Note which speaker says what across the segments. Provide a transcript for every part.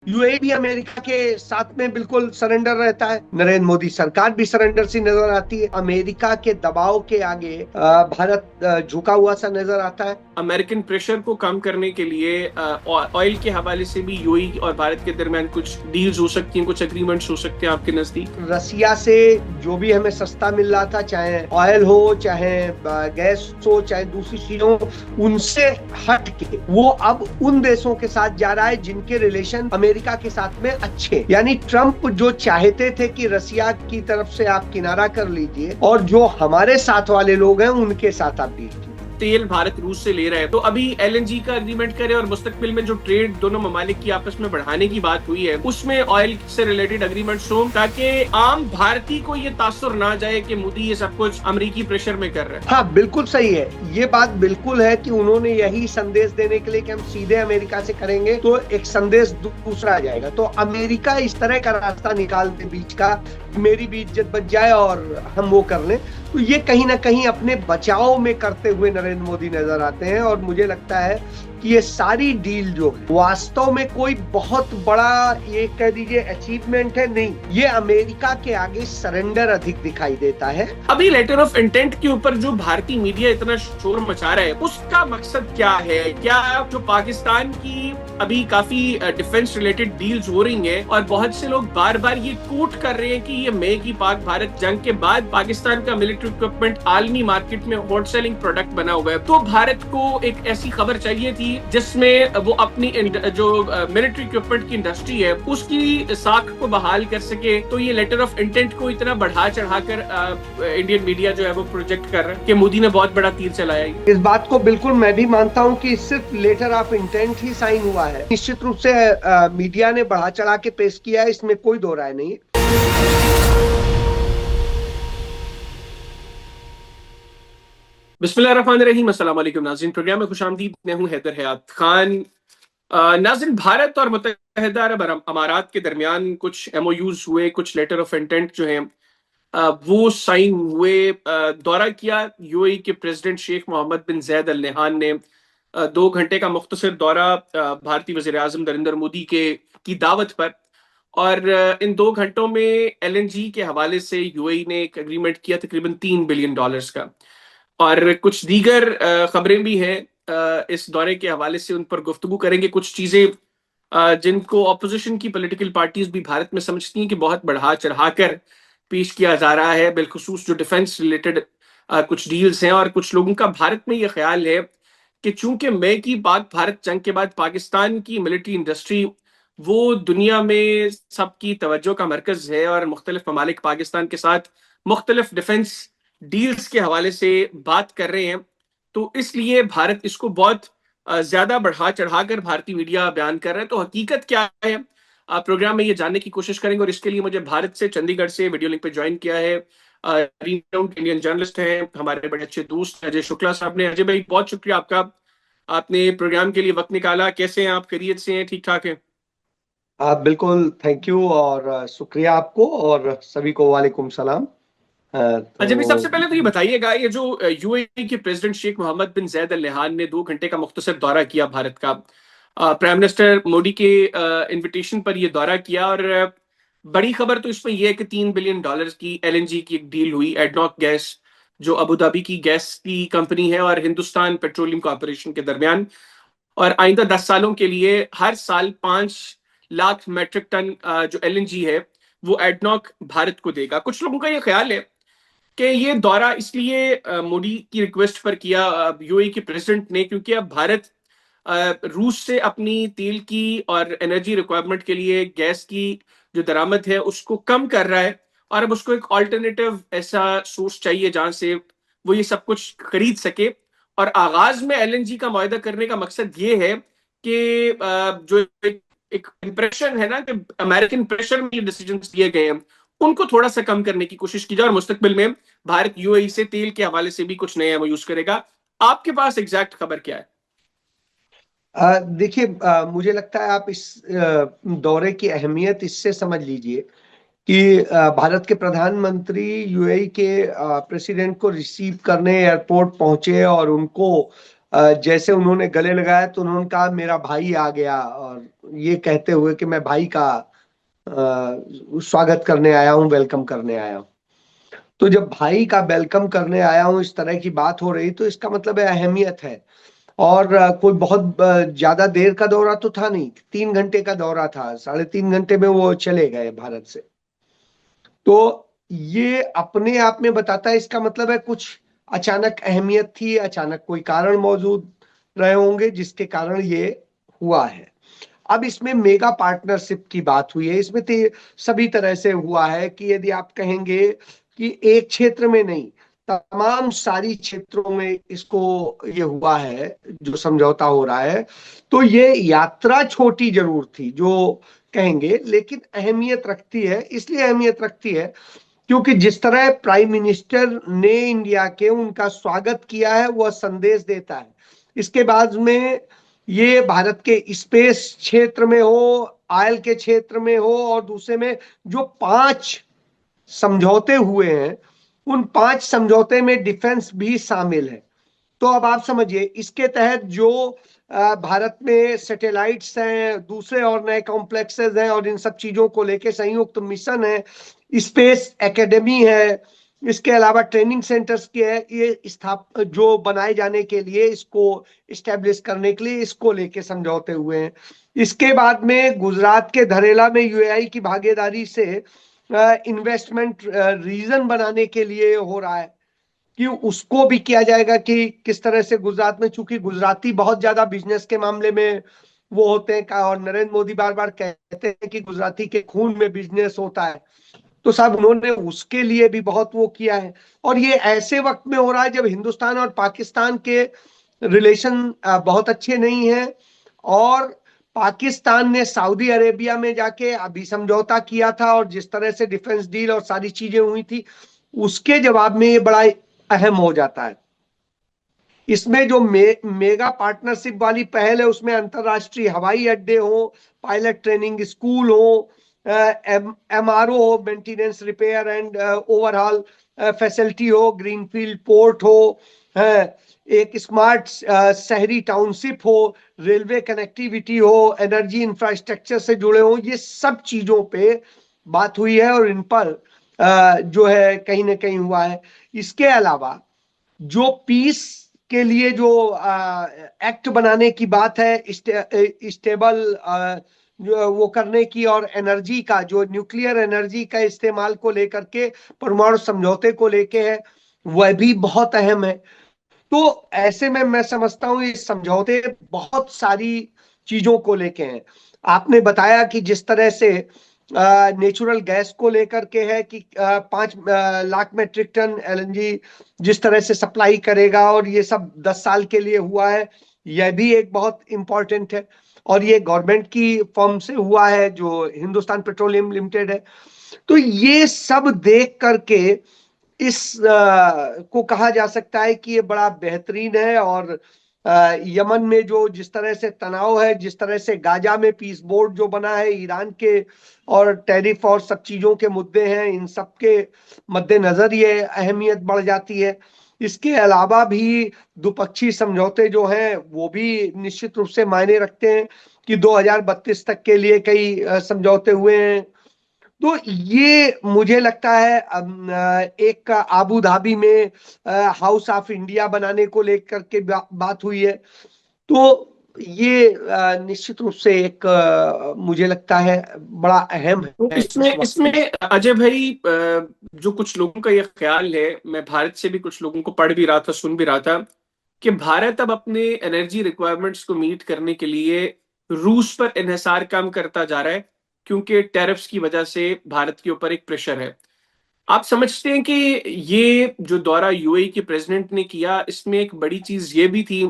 Speaker 1: UAE भी America के साथ में बिल्कुल सरेंडर रहता है। नरेंद्र मोदी सरकार भी सरेंडर सी नजर आती है। अमेरिका के दबाव के आगे भारत झुका हुआ सा नजर आता है।
Speaker 2: अमेरिकन प्रेशर को कम करने के लिए ऑयल के हवाले से भी यूएई और भारत के दरमियान कुछ डील्स हो सकती हैं, कुछ एग्रीमेंट्स हो सकते हैं आपके नजदीक?
Speaker 1: रसिया से जो भी हमें सस्ता मिल रहा था, चाहे ऑयल हो, चाहे गैस हो, चाहे दूसरी चीजें हो, उनसे हट के वो अब उन देशों के साथ जा रहा है जिनके रिलेशन अमेरिका के साथ में अच्छे। यानी ट्रंप जो चाहते थे कि रसिया की तरफ से आप किनारा कर लीजिए और जो हमारे साथ वाले लोग हैं उनके साथ आप डील कीजिए।
Speaker 2: तेल भारत रूस से ले रहा है, तो अभी एलएनजी का एग्रीमेंट करे और मुस्तकबिल में जो ट्रेड दोनों ममालिक की आपस में बढ़ाने की बात हुई है उसमें ऑयल से रिलेटेड एग्रीमेंट्स हो, ताकि आम भारतीय को ये तासुर ना जाए कि मोदी ये सब कुछ अमेरिकी प्रेशर में कर रहे हैं।
Speaker 1: हाँ, बिल्कुल सही है। ये बात बिल्कुल है कि उन्होंने यही संदेश देने के लिए कि हम सीधे अमेरिका से करेंगे तो एक संदेश दूसरा आ जाएगा। तो अमेरिका इस तरह का रास्ता निकाल दे बीच का, मेरी भी इज्जत बच जाए और हम वो कर लें, तो ये कहीं ना कहीं अपने बचाव में करते हुए नरेंद्र मोदी नजर आते हैं। और मुझे लगता है कि ये सारी डील जो है वास्तव में कोई बहुत बड़ा, ये कह दीजिए, अचीवमेंट है नहीं। ये अमेरिका के आगे सरेंडर अधिक दिखाई देता है।
Speaker 2: अभी लेटर ऑफ इंटेंट के ऊपर जो भारतीय मीडिया इतना शोर मचा रहा है उसका मकसद क्या है? क्या जो पाकिस्तान की अभी काफी डिफेंस रिलेटेड डील्स हो रही हैं और बहुत से लोग बार बार ये कोट कर रहे हैं कि ये मई की पाक भारत जंग के बाद पाकिस्तान का मिलिट्री इक्विपमेंट आलमी मार्केट में हॉट सेलिंग प्रोडक्ट बना हुआ है, तो भारत को एक ऐसी खबर चाहिए थी जिसमें वो अपनी जो मिलिट्री इक्विपमेंट की इंडस्ट्री है उसकी साख को बहाल कर सके। तो ये लेटर ऑफ इंटेंट को इतना बढ़ा चढ़ाकर इंडियन मीडिया जो है वो प्रोजेक्ट कर रहा है कि मोदी ने बहुत बड़ा तीर चलाया है।
Speaker 1: इस बात को बिल्कुल मैं भी मानता हूं कि सिर्फ लेटर ऑफ इंटेंट ही साइन हुआ है। निश्चित रूप से मीडिया ने बढ़ा चढ़ा के पेश किया है, इसमें कोई दो राय नहीं।
Speaker 2: बिस्मिल्लाहिर्रहमानिर्रहीम, अस्सलाम वालेकुम नाज़रीन, प्रोग्राम में खुशामदीद। मैं हूं हैदर हयात खान। नाज़रीन, भारत और मुत्तहिदा अरब अमारात के दरमियान कुछ एमओयूज हुए, कुछ लेटर ऑफ इंटेंट जो हैं वो साइन हुए। दौरा किया यूएई के प्रेसिडेंट शेख मोहम्मद बिन जैद अल नहान ने। 2 घंटे का मुख्तसर दौरा भारतीय वज़ीर आज़म नरेंद्र मोदी के की दावत पर। और इन 2 घंटों में एलएनजी के हवाले से यूएई ने एक एग्रीमेंट किया तकरीबन $3 बिलियन का। और कुछ दीगर खबरें भी हैं इस दौरे के हवाले से, उन पर गुफ्तगू करेंगे। कुछ चीजें जिनको ऑपोजिशन की पॉलिटिकल पार्टीज भी भारत में समझती हैं कि बहुत बढ़ा चढ़ाकर पेश किया जा रहा है, बिलखुसूस जो डिफेंस रिलेटेड कुछ डील्स हैं। और कुछ लोगों का भारत में यह ख्याल है कि चूंकि मई की पाक भारत जंग के बाद पाकिस्तान की मिलिट्री इंडस्ट्री वो दुनिया में सबकी तवज्जो का मरकज है और मुख्तलिफ ममालिक पाकिस्तान के साथ मुख्तलिफ डिफेंस डील्स के हवाले से बात कर रहे हैं, तो इसलिए भारत इसको बहुत ज्यादा बढ़ा चढ़ाकर भारतीय मीडिया बयान कर रहा है। तो हकीकत क्या है, प्रोग्राम में ये जानने की कोशिश करेंगे। और इसके लिए मुझे भारत से, चंडीगढ़ से वीडियो लिंक पे ज्वाइन किया है रीनाउंड इंडियन जर्नलिस्ट हैं, हमारे बड़े अच्छे दोस्त अजय शुक्ला साहब ने। अजय भाई, बहुत शुक्रिया आपका, आपने प्रोग्राम के लिए वक्त निकाला। कैसे हैं आप? खैरियत से हैं? ठीक ठाक है?
Speaker 1: आप बिल्कुल, थैंक यू और शुक्रिया आपको और सभी को वालेकुम सलाम।
Speaker 2: अच्छा भाई,
Speaker 1: तो
Speaker 2: सबसे पहले तो ये बताइएगा, ये जो यूएई के प्रेसिडेंट शेख मोहम्मद बिन जैद अल नहान ने 2 घंटे का मुख्तसर दौरा किया भारत का, प्राइम मिनिस्टर मोदी के इनविटेशन पर ये दौरा किया। और बड़ी खबर तो इसमें यह है कि $3 बिलियन की एलएनजी की एक डील हुई। एडनॉक गैस जो अबू धाबी की गैस की कंपनी है और हिंदुस्तान पेट्रोलियम कॉर्पोरेशन के दरमियान, और आइंदा 10 सालों के लिए हर साल 5 लाख मेट्रिक टन जो एलएनजी है वो एडनॉक भारत को देगा। कुछ लोगों का ये ख्याल है कि ये दौरा इसलिए मोदी की रिक्वेस्ट पर किया यूएई के प्रेसिडेंट ने, क्योंकि अब भारत रूस से अपनी तेल की और एनर्जी रिक्वायरमेंट के लिए गैस की जो दरामद है उसको कम कर रहा है। और अब उसको एक ऑल्टरनेटिव ऐसा सोर्स चाहिए जहां से वो ये सब कुछ खरीद सके। और आगाज में एलएनजी का मुआहदा करने का मकसद ये है कि जो एक इंप्रेशन है ना कि अमेरिकन प्रेशर में ये डिसीजन लिए गए हैं उनको थोड़ा सा कम करने की कोशिश की जाए। और मुस्तकबिल में भारत यूएई से तेल के हवाले से भी कुछ नया यूज करेगा। आपके पास एग्जैक्ट खबर क्या है?
Speaker 1: देखिए, मुझे लगता है आप इस दौरे की अहमियत इससे समझ लीजिए कि भारत के प्रधानमंत्री यूएई के प्रेसिडेंट को रिसीव करने एयरपोर्ट पहुंचे और उनको जैसे उन्होंने गले लगाया तो उन्होंने कहा मेरा भाई आ गया, और ये कहते हुए कि मैं भाई का स्वागत करने आया हूँ, वेलकम करने आया हूँ। तो जब भाई का वेलकम करने आया हूँ इस तरह की बात हो रही, तो इसका मतलब है अहमियत है। और कोई बहुत ज्यादा देर का दौरा तो था नहीं, 3 घंटे का दौरा था, 3.5 घंटे में वो चले गए भारत से। तो ये अपने आप में बताता है, इसका मतलब है कुछ अचानक अहमियत थी, अचानक कोई कारण मौजूद रहे होंगे जिसके कारण ये हुआ है। अब इसमें मेगा पार्टनरशिप की बात हुई है, इसमें तो सभी तरह से हुआ है कि यदि आप कहेंगे कि एक क्षेत्र में नहीं, तमाम सारी क्षेत्रों में इसको ये हुआ है, जो समझौता हो रहा है। तो ये यात्रा छोटी जरूर थी जो कहेंगे, लेकिन अहमियत रखती है। इसलिए अहमियत रखती है क्योंकि जिस तरह प्राइम मिनिस्टर ने इंडिया के उनका स्वागत किया है, वह संदेश देता है। इसके बाद में ये भारत के स्पेस क्षेत्र में हो, आयल के क्षेत्र में हो, और दूसरे में जो 5 समझौते हुए हैं, उन 5 समझौते में डिफेंस भी शामिल है। तो अब आप समझिए, इसके तहत जो भारत में सैटेलाइट्स हैं, दूसरे और नए कॉम्प्लेक्सेस हैं, और इन सब चीजों को लेके संयुक्त मिशन है, स्पेस एकेडमी है, इसके अलावा ट्रेनिंग सेंटर्स के है, ये जो बनाए जाने के लिए, इसको इस्टेब्लिश करने के लिए इसको लेके समझौते हुए हैं। इसके बाद में गुजरात के धरेला में यूएई की भागीदारी से इन्वेस्टमेंट रीजन बनाने के लिए हो रहा है कि उसको भी किया जाएगा कि किस तरह से गुजरात में, चूंकि गुजराती बहुत ज्यादा बिजनेस के मामले में वो होते हैं और नरेंद्र मोदी बार बार कहते हैं कि गुजराती के खून में बिजनेस होता है। तो साहब उन्होंने उसके लिए भी बहुत वो किया है। और ये ऐसे वक्त में हो रहा है जब हिंदुस्तान और पाकिस्तान के रिलेशन बहुत अच्छे नहीं है, और पाकिस्तान ने सऊदी अरेबिया में जाके अभी समझौता किया था, और जिस तरह से डिफेंस डील और सारी चीजें हुई थी, उसके जवाब में ये बड़ा अहम हो जाता है। इसमें जो मेगा पार्टनरशिप वाली पहल है, उसमें अंतरराष्ट्रीय हवाई अड्डे हो, पायलट ट्रेनिंग स्कूल हो, एमआरओ हो, maintenance repair and overall facility हो, ग्रीनफील्ड पोर्ट हो, एक स्मार्ट शहरी टाउनशिप हो, रेलवे कनेक्टिविटी हो, एनर्जी इंफ्रास्ट्रक्चर से जुड़े हो, ये सब चीजों पे बात हुई है, और इन पर जो है कहीं ना कहीं हुआ है। इसके अलावा जो पीस के लिए जो एक्ट बनाने की बात है, स्टेबल जो वो करने की, और एनर्जी का जो न्यूक्लियर एनर्जी का इस्तेमाल को लेकर के परमाणु समझौते को लेके है, वह भी बहुत अहम है। तो ऐसे में मैं समझता हूँ ये समझौते बहुत सारी चीजों को लेके हैं। आपने बताया कि जिस तरह से नेचुरल गैस को लेकर के है कि 5 लाख मेट्रिक टन एलएनजी जिस तरह से सप्लाई करेगा, और ये सब 10 साल के लिए हुआ है, यह भी एक बहुत इंपॉर्टेंट है। और ये गवर्नमेंट की फर्म से हुआ है जो हिंदुस्तान पेट्रोलियम लिमिटेड है। तो ये सब देख करके इस को कहा जा सकता है कि ये बड़ा बेहतरीन है। और यमन में जो जिस तरह से तनाव है, जिस तरह से गाजा में पीस बोर्ड जो बना है, ईरान के और टैरिफ और सब चीजों के मुद्दे हैं, इन सब के मद्देनजर ये अहमियत बढ़ जाती है। इसके अलावा भी द्विपक्षीय समझौते जो हैं वो भी निश्चित रूप से मायने रखते हैं कि 2032 तक के लिए कई समझौते हुए हैं। तो ये मुझे लगता है एक आबू धाबी में हाउस ऑफ इंडिया बनाने को लेकर के बात हुई है। तो ये निश्चित रूप से एक मुझे लगता है बड़ा अहम
Speaker 2: तो
Speaker 1: है इस
Speaker 2: इसमें
Speaker 1: वक्त।
Speaker 2: इसमें अजय भाई, जो कुछ लोगों का ये ख्याल है, मैं भारत से भी कुछ लोगों को पढ़ भी रहा था, सुन भी रहा था, कि भारत अब अपने एनर्जी रिक्वायरमेंट्स को मीट करने के लिए रूस पर इन्हिसार कम करता जा रहा है, क्योंकि टैरिफ्स की वजह से भारत के ऊपर एक प्रेशर है। आप समझते हैं कि ये जो दौरा यूएई के प्रेसिडेंट ने किया, इसमें एक बड़ी चीज ये भी थी,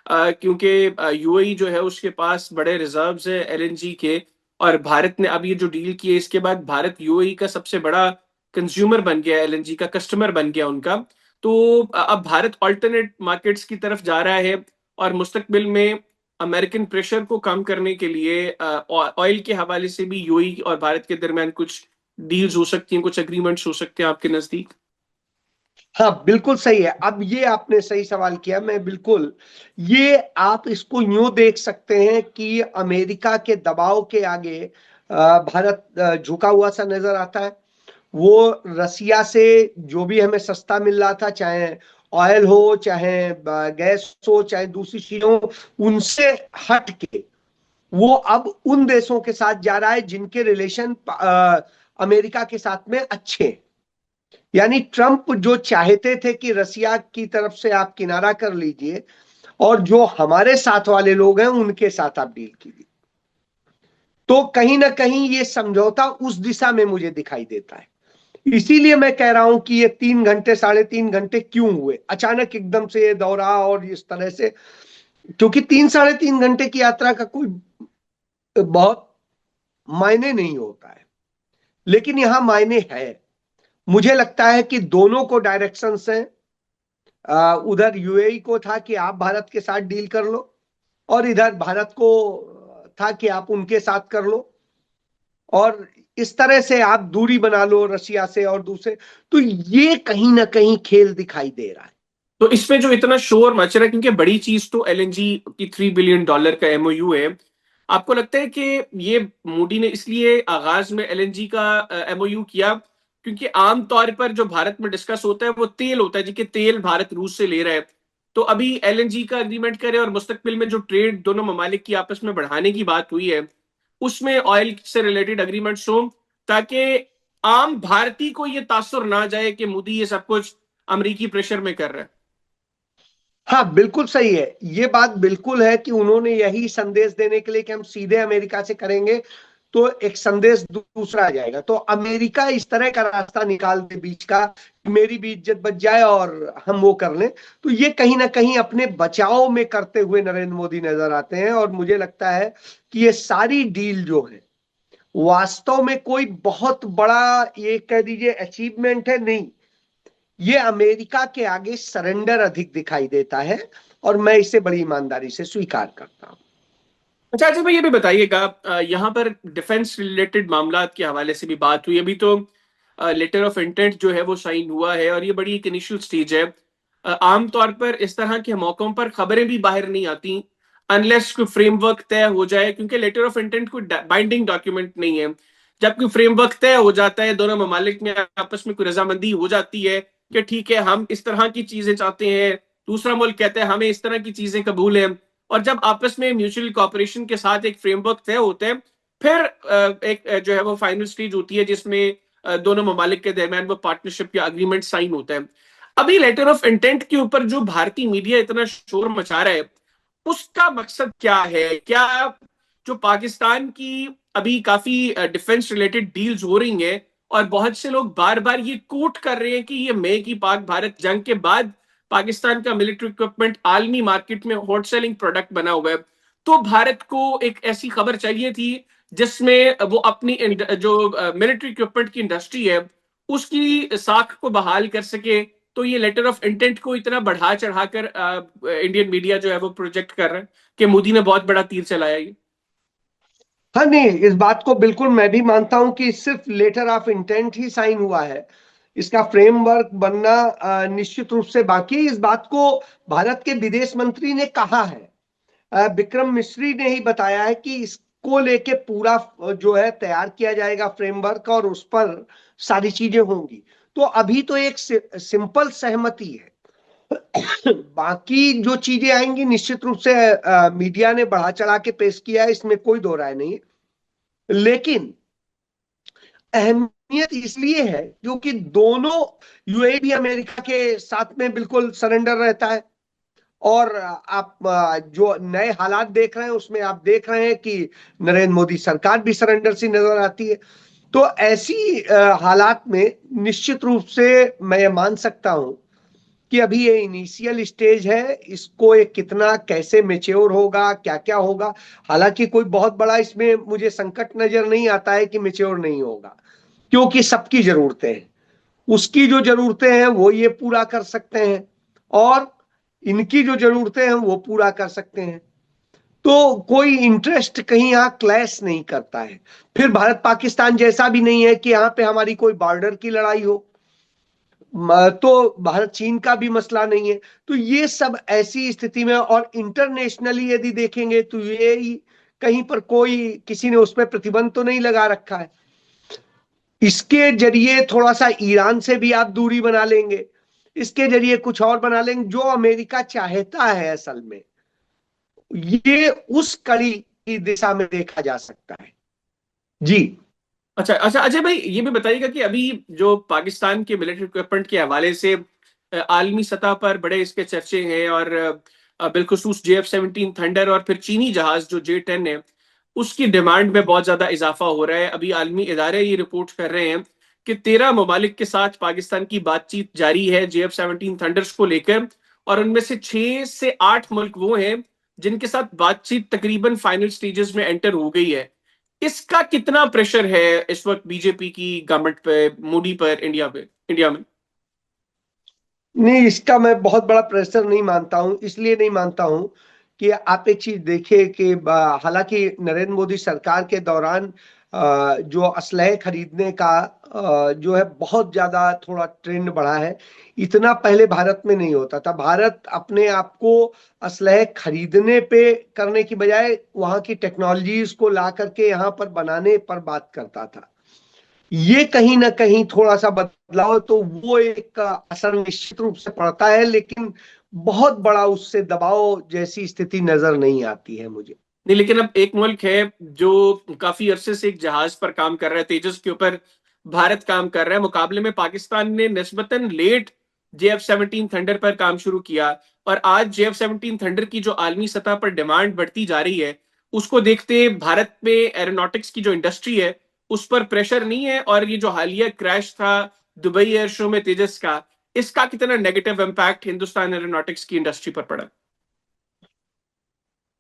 Speaker 2: क्योंकि यूएई जो है उसके पास बड़े रिजर्व्स है एलएनजी के, और भारत ने अब ये जो डील की है, इसके बाद भारत यूएई का सबसे बड़ा कंज्यूमर बन गया, एलएनजी का कस्टमर बन गया उनका। तो अब भारत ऑल्टरनेट मार्केट्स की तरफ जा रहा है, और मुस्तकबिल में अमेरिकन प्रेशर को कम करने के लिए ऑयल के हवाले से भी यूएई और भारत के दरमियान कुछ डील्स हो सकती हैं, कुछ एग्रीमेंट्स हो सकते हैं आपके नजदीक?
Speaker 1: हाँ बिल्कुल सही है। अब ये आपने सही सवाल किया। मैं बिल्कुल, ये आप इसको यूं देख सकते हैं कि अमेरिका के दबाव के आगे भारत झुका हुआ सा नजर आता है। वो रसिया से जो भी हमें सस्ता मिल रहा था, चाहे ऑयल हो, चाहे गैस हो, चाहे दूसरी चीजें हो, उनसे हट के वो अब उन देशों के साथ जा रहा है जिनके रिलेशन अमेरिका के साथ में अच्छे हैं। यानी ट्रंप जो चाहते थे कि रसिया की तरफ से आप किनारा कर लीजिए और जो हमारे साथ वाले लोग हैं उनके साथ आप डील कीजिए, तो कहीं ना कहीं ये समझौता उस दिशा में मुझे दिखाई देता है। इसीलिए मैं कह रहा हूं कि ये 3 घंटे, 3.5 घंटे क्यों हुए अचानक एकदम से ये दौरा और इस तरह से। क्योंकि 3 3.5 घंटे की यात्रा का कोई बहुत मायने नहीं होता है, लेकिन यहां मायने है। मुझे लगता है कि दोनों को डायरेक्शन से, उधर यूएई को था कि आप भारत के साथ डील कर लो, और इधर भारत को था कि आप उनके साथ कर लो, और इस तरह से आप दूरी बना लो रशिया से और दूसरे। तो ये कहीं ना कहीं खेल दिखाई दे रहा है।
Speaker 2: तो इसमें जो इतना शोर मच रहा है, क्योंकि बड़ी चीज तो एलएनजी की $3 बिलियन का एमओयू है। आपको लगता है कि ये मोदी ने इसलिए आगाज में एलएनजी का एमओयू किया क्योंकि आमतौर पर जो भारत में डिस्कस होता है वो तेल होता है, जी कि तेल भारत रूस से ले रहा है। तो अभी एलएनजी का एग्रीमेंट करे और मुस्तकबिल में जो ट्रेड दोनों ममालिक की आपस में बढ़ाने की बात हुई है उसमें ऑयल से रिलेटेड एग्रीमेंट्स हो, ताकि आम भारतीय को ये तासुर ना जाए कि मोदी ये सब कुछ अमरीकी प्रेशर में कर रहा है।
Speaker 1: हाँ बिल्कुल सही है। ये बात बिल्कुल है कि उन्होंने यही संदेश देने के लिए कि हम सीधे अमेरिका से करेंगे तो एक संदेश दूसरा आ जाएगा, तो अमेरिका इस तरह का रास्ता निकाल दे बीच का कि मेरी भी इज्जत बच जाए और हम वो कर लें। तो ये कहीं ना कहीं अपने बचाव में करते हुए नरेंद्र मोदी नजर आते हैं, और मुझे लगता है कि ये सारी डील जो है वास्तव में कोई बहुत बड़ा, ये कह दीजिए, अचीवमेंट है नहीं। ये अमेरिका के आगे सरेंडर अधिक दिखाई देता है, और मैं इसे बड़ी ईमानदारी से स्वीकार करता हूं।
Speaker 2: अच्छा अच्छा भाई, ये भी बताइएगा, यहाँ पर डिफेंस रिलेटेड मामला के हवाले से भी बात हुई। अभी तो लेटर ऑफ इंटेंट जो है वो साइन हुआ है और ये बड़ी एक इनिशियल स्टेज है। आमतौर पर इस तरह के मौकों पर खबरें भी बाहर नहीं आती अनलेस कोई फ्रेमवर्क तय हो जाए, क्योंकि लेटर ऑफ इंटेंट कोई बाइंडिंग डॉक्यूमेंट नहीं है। जब कोई फ्रेमवर्क तय हो जाता है, दोनों ममालिक में आपस में कोई रजामंदी हो जाती है कि ठीक है हम इस तरह की चीजें चाहते हैं, दूसरा मुल्क कहता है हमें इस तरह की चीजें कबूल है, और जब आपस में म्यूचुअल कॉपरेशन के साथ एक फ्रेमवर्क तय होते हैं, फिर एक जो है वो फाइनल स्टेज होती है जिसमें दोनों ममालिक के दरमियान वो पार्टनरशिप या अग्रीमेंट साइन होता है। अभी लेटर ऑफ इंटेंट के ऊपर जो भारतीय मीडिया इतना शोर मचा रहा है उसका मकसद क्या है? क्या जो पाकिस्तान की अभी काफी डिफेंस रिलेटेड डील्स हो रही हैं और बहुत से लोग बार बार ये कोट कर रहे हैं कि ये मई की पाक भारत जंग के बाद पाकिस्तान का मिलिट्री इक्विपमेंट आलमी मार्केट में हॉट सेलिंग प्रोडक्ट बना हुआ है, तो भारत को एक ऐसी खबर चाहिए थी जिसमें वो अपनी जो मिलिट्री इक्विपमेंट की इंडस्ट्री है उसकी साख को बहाल कर सके। तो ये लेटर ऑफ इंटेंट को इतना बढ़ा चढ़ाकर इंडियन मीडिया जो है वो प्रोजेक्ट कर रहा है कि मोदी ने बहुत बड़ा तीर चलाया ये।
Speaker 1: हाँ नहीं, इस बात को बिल्कुल मैं भी मानता हूं कि सिर्फ लेटर ऑफ इंटेंट ही साइन हुआ है। इसका फ्रेमवर्क बनना निश्चित रूप से बाकी है। इस बात को भारत के विदेश मंत्री ने कहा है, विक्रम मिश्री ने ही बताया है कि इसको लेके पूरा जो है तैयार किया जाएगा फ्रेमवर्क, और उस पर सारी चीजें होंगी। तो अभी तो एक सिंपल सहमति है। बाकी जो चीजें आएंगी निश्चित रूप से मीडिया ने बढ़ा चढ़ा के पेश किया है, इसमें कोई दो राय नहीं। लेकिन अहमियत इसलिए है क्योंकि दोनों, यूएई भी अमेरिका के साथ में बिल्कुल सरेंडर रहता है, और आप जो नए हालात देख रहे हैं उसमें आप देख रहे हैं कि नरेंद्र मोदी सरकार भी सरेंडर सी नजर आती है। तो ऐसी हालात में निश्चित रूप से मैं ये मान सकता हूं कि अभी ये इनिशियल स्टेज है, इसको ये कितना कैसे मेच्योर होगा, क्या क्या होगा। हालांकि कोई बहुत बड़ा इसमें मुझे संकट नजर नहीं आता है कि मेच्योर नहीं होगा, क्योंकि सबकी जरूरतें हैं। उसकी जो जरूरतें हैं वो ये पूरा कर सकते हैं, और इनकी जो जरूरतें हैं वो पूरा कर सकते हैं। तो कोई इंटरेस्ट कहीं यहाँ क्लैश नहीं करता है। फिर भारत पाकिस्तान जैसा भी नहीं है कि यहाँ पे हमारी कोई बॉर्डर की लड़ाई हो। तो भारत चीन का भी मसला नहीं है। तो ये सब ऐसी स्थिति में, और इंटरनेशनली यदि देखेंगे तो ये कहीं पर कोई किसी ने उस पर प्रतिबंध तो नहीं लगा रखा है। इसके जरिए थोड़ा सा ईरान से भी आप दूरी बना लेंगे, इसके जरिए कुछ और बना लेंगे जो अमेरिका चाहता है। असल में ये उस कड़ी की दिशा में देखा जा सकता है। जी।
Speaker 2: अच्छा अच्छा, अजय भाई ये भी बताइएगा कि अभी जो पाकिस्तान के मिलिट्री इक्विपमेंट के हवाले से आलमी सतह पर बड़े इसके चर्चे हैं, और बिलखुसूस JF-17 थंडर और फिर चीनी जहाज जो J-10 है उसकी डिमांड में बहुत ज्यादा इजाफा हो रहा है। अभी आलमी इदारे ये रिपोर्ट कर रहे हैं कि 13 ममालिक के साथ पाकिस्तान की बातचीत जारी है JF-17 थंडर्स को लेकर, और उनमें से 6 से 8 मुल्क वो हैं जिनके साथ बातचीत तकरीबन फाइनल स्टेजेस में एंटर हो गई है। इसका कितना प्रेशर है इस वक्त बीजेपी की गवर्नमेंट पे, मोदी पर, इंडिया में?
Speaker 1: नहीं, इसका मैं बहुत बड़ा प्रेशर नहीं मानता हूं। इसलिए नहीं मानता हूं कि आप एक चीज देखिए कि हालांकि नरेंद्र मोदी सरकार के दौरान जो असलहे खरीदने का जो है बहुत ज्यादा थोड़ा ट्रेंड बढ़ा है। इतना पहले भारत में नहीं होता था। भारत अपने आप को असलहे खरीदने पे करने की बजाय वहां की टेक्नोलॉजीज को ला करके यहाँ पर बनाने पर बात करता था। ये कहीं ना कहीं थोड़ा सा बदलाव, तो वो एक असर निश्चित रूप से पड़ता है, लेकिन बहुत बड़ा उससे दबाव जैसी स्थिति नजर नहीं आती है मुझे।
Speaker 2: नहीं, लेकिन अब एक मुल्क है जो काफी अरसे से एक जहाज पर काम कर रहा है, तेजस के ऊपर भारत काम कर रहा है, मुकाबले में पाकिस्तान ने निस्बतन लेट JF-17 थंडर पर काम शुरू किया। और आज JF-17 थंडर की जो आलमी सतह पर डिमांड बढ़ती जा रही है उसको देखते भारत में एरोनॉटिक्स की जो इंडस्ट्री है उस पर प्रेशर नहीं है, और ये जो हालिया क्रैश था दुबई एयर शो में तेजस का, इसका कितना नेगेटिव इम्पैक्ट हिंदुस्तान एरोनॉटिक्स की इंडस्ट्री पर पड़ा?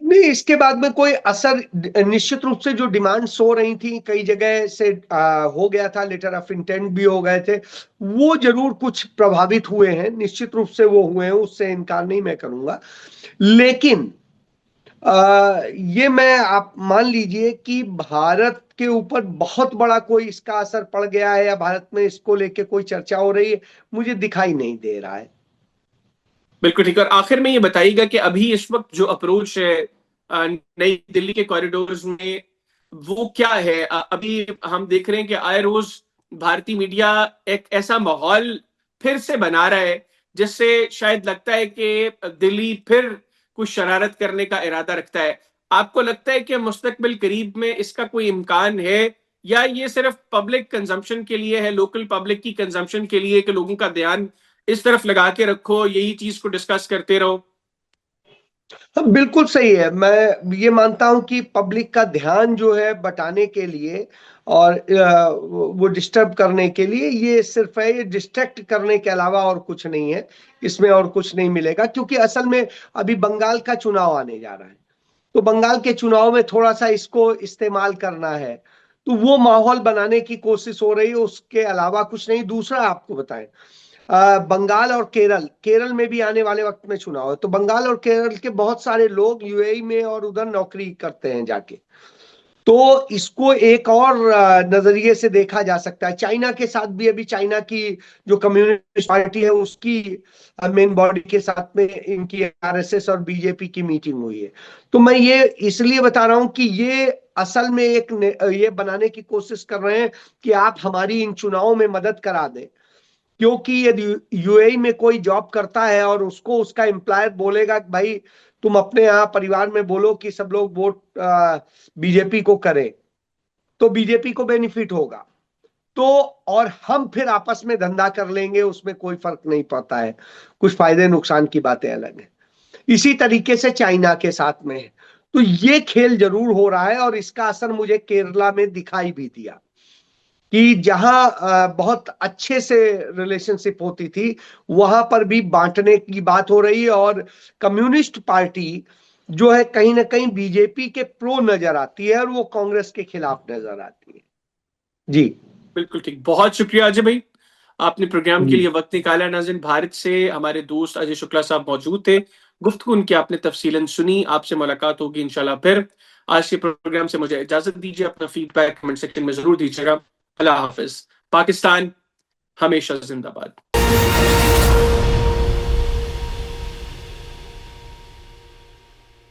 Speaker 1: नहीं, इसके बाद में कोई असर निश्चित रूप से जो डिमांड्स हो रही थी कई जगह से हो गया था, लेटर ऑफ इंटेंट भी हो गए थे, वो जरूर कुछ प्रभावित हुए हैं। निश्चित रूप से वो हुए हैं, उससे इनकार नहीं मैं करूंगा। लेकिन ये मैं आप मान लीजिए कि भारत के ऊपर बहुत बड़ा कोई इसका असर पड़ गया है या भारत में इसको लेके कोई चर्चा हो रही है, मुझे दिखाई नहीं दे रहा है।
Speaker 2: बिल्कुल ठीक। और आखिर में ये बताइएगा कि अभी इस वक्त जो अप्रोच है नई दिल्ली के कॉरिडोर्स में वो क्या है? अभी हम देख रहे हैं कि आए रोज भारतीय मीडिया एक ऐसा माहौल फिर से बना रहा है जिससे शायद लगता है कि दिल्ली फिर कुछ शरारत करने का इरादा रखता है। आपको लगता है कि मुस्तकबिल करीब में इसका कोई इम्कान है, या ये सिर्फ पब्लिक कंजम्पशन के लिए है, लोकल पब्लिक की कंजम्पशन के लिए, कि लोगों का ध्यान इस तरफ लगा के रखो, यही चीज को डिस्कस करते रहो?
Speaker 1: हाँ, बिल्कुल सही है। मैं ये मानता हूं कि पब्लिक का ध्यान जो है बटाने के लिए और वो डिस्टर्ब करने के लिए ये सिर्फ है, ये डिस्ट्रैक्ट करने के अलावा और कुछ नहीं है। इसमें और कुछ नहीं मिलेगा, क्योंकि असल में अभी बंगाल का चुनाव आने जा रहा है। तो बंगाल के चुनाव में थोड़ा सा इसको इस्तेमाल करना है, तो वो माहौल बनाने की कोशिश हो रही है, उसके अलावा कुछ नहीं। दूसरा आपको बताएं, बंगाल और केरल, केरल में भी आने वाले वक्त में चुनाव है, तो बंगाल और केरल के बहुत सारे लोग यूएई में और उधर नौकरी करते हैं जाके। तो इसको एक और नजरिए से देखा जा सकता है। चाइना के साथ भी अभी चाइना की जो कम्युनिस्ट पार्टी है उसकी मेन बॉडी के साथ में इनकी आरएसएस और बीजेपी की मीटिंग हुई है। तो मैं ये इसलिए बता रहा हूं कि ये असल में ये बनाने की कोशिश कर रहे हैं कि आप हमारी इन चुनावों में मदद करा दें। क्योंकि यदि यूएई में कोई जॉब करता है और उसको उसका एम्प्लॉयर बोलेगा कि भाई तुम अपने यहाँ परिवार में बोलो कि सब लोग वोट बीजेपी को करें, तो बीजेपी को बेनिफिट होगा। तो और हम फिर आपस में धंधा कर लेंगे, उसमें कोई फर्क नहीं पड़ता है। कुछ फायदे नुकसान की बातें अलग है। इसी तरीके से चाइना के साथ में है। तो ये खेल जरूर हो रहा है, और इसका असर मुझे केरला में दिखाई भी दिया कि जहां बहुत अच्छे से रिलेशनशिप होती थी वहां पर भी बांटने की बात हो रही है, और कम्युनिस्ट पार्टी जो है कहीं ना कहीं बीजेपी के प्रो नजर आती है और वो कांग्रेस के खिलाफ नजर आती है। जी।
Speaker 2: बिल्कुल ठीक, बहुत शुक्रिया अजय भाई, आपने प्रोग्राम के
Speaker 1: जी।
Speaker 2: लिए वक्त निकाला। नाज़रीन, भारत से हमारे दोस्त अजय शुक्ला साहब मौजूद थे, गुफ्तगू उनकी आपने तफसीलन सुनी। आपसे मुलाकात होगी इंशाल्लाह फिर। आज के प्रोग्राम से मुझे इजाजत दीजिए, अपना फीडबैक कमेंट सेक्शन में जरूर दीजिएगा। अल्लाह हाफिज। पाकिस्तान हमेशा जिंदाबाद। हैं।